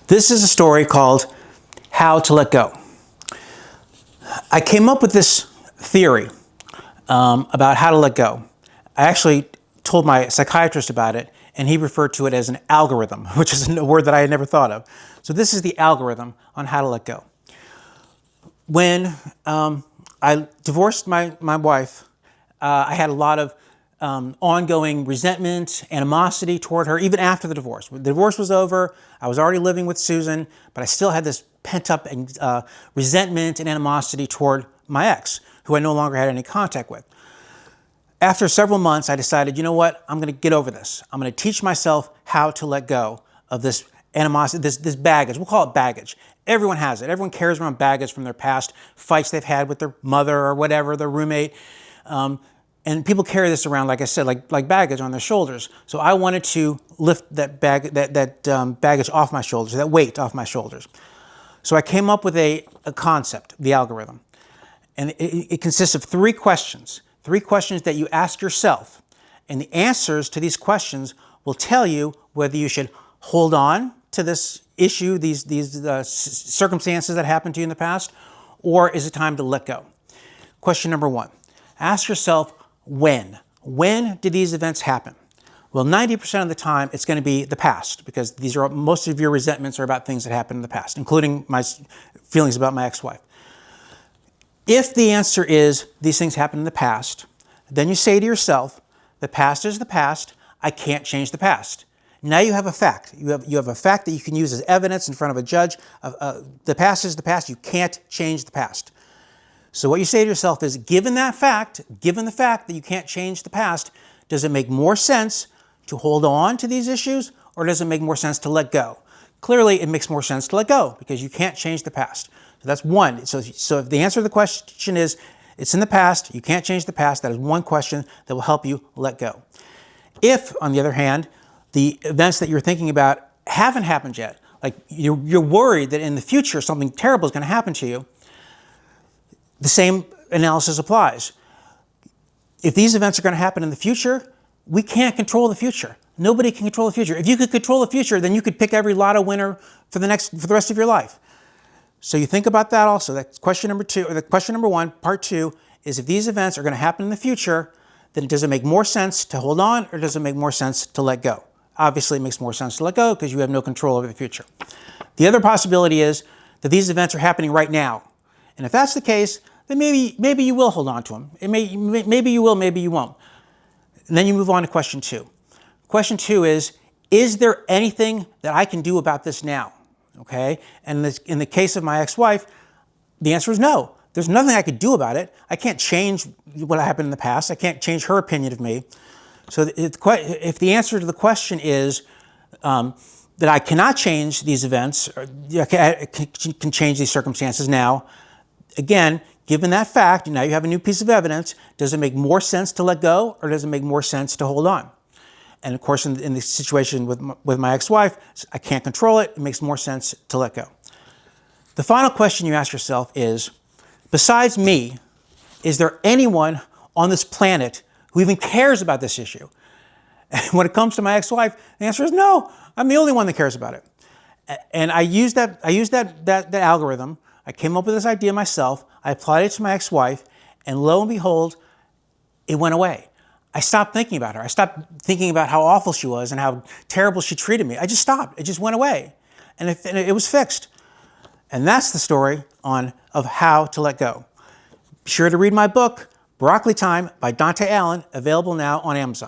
This is a story called How to Let Go. I came up with this theory about how to let go. I actually told my psychiatrist about it, and he referred to it as an algorithm, which is a word that I had never thought of. So this is the algorithm on how to let go. When I divorced my wife, I had a lot of ongoing resentment, animosity toward her, even after the divorce. The divorce was over. I was already living with Susan, but I still had this pent-up resentment and animosity toward my ex, who I no longer had any contact with. After several months, I decided, you know what? I'm going to get over this. I'm going to teach myself how to let go of this animosity, this baggage. We'll call it baggage. Everyone has it. Everyone carries around baggage from their past fights they've had with their mother or whatever, their roommate. And people carry this around, like I said, like baggage on their shoulders. So I wanted to lift that baggage off my shoulders, that weight off my shoulders. So I came up with a concept, the algorithm. And it consists of three questions that you ask yourself. And the answers to these questions will tell you whether you should hold on to this issue, these circumstances that happened to you in the past, or is it time to let go? Question number one, ask yourself, when? When did these events happen? Well, 90% of the time, it's going to be the past, because most of your resentments are about things that happened in the past, including my feelings about my ex-wife. If the answer is these things happened in the past, then you say to yourself, the past is the past, I can't change the past. Now you have a fact. You have a fact that you can use as evidence in front of a judge. The past is the past, you can't change the past. So what you say to yourself is, given the fact that you can't change the past, does it make more sense to hold on to these issues, or does it make more sense to let go? Clearly, it makes more sense to let go, because you can't change the past. So that's one. So if the answer to the question is, it's in the past, you can't change the past, that is one question that will help you let go. If, on the other hand, the events that you're thinking about haven't happened yet, like you're worried that in the future something terrible is going to happen to you, the same analysis applies. If these events are going to happen in the future, we can't control the future. Nobody can control the future. If you could control the future, then you could pick every lotto winner for the rest of your life. So you think about that also. That's question number two, or the question number one, part two, is if these events are going to happen in the future, then does it make more sense to hold on, or does it make more sense to let go? Obviously, it makes more sense to let go because you have no control over the future. The other possibility is that these events are happening right now. And if that's the case, then maybe you will hold on to them. Maybe you will, maybe you won't. And then you move on to question two. Question two is there anything that I can do about this now? Okay? And in the case of my ex-wife, the answer is no. There's nothing I could do about it. I can't change what happened in the past. I can't change her opinion of me. So if the answer to the question is that I cannot change these events, or I can change these circumstances now, again, given that fact, now you have a new piece of evidence, does it make more sense to let go, or does it make more sense to hold on? And of course, in the situation with my ex-wife, I can't control it. It makes more sense to let go. The final question you ask yourself is, besides me, is there anyone on this planet who even cares about this issue? And when it comes to my ex-wife, the answer is no. I'm the only one that cares about it. And I used that algorithm. I came up with this idea myself. I applied it to my ex-wife, and lo and behold, it went away. I stopped thinking about her. I stopped thinking about how awful she was and how terrible she treated me. I just stopped. It just went away. And it was fixed. And that's the story of how to let go. Be sure to read my book, Broccoli Time by Dante, available now on Amazon.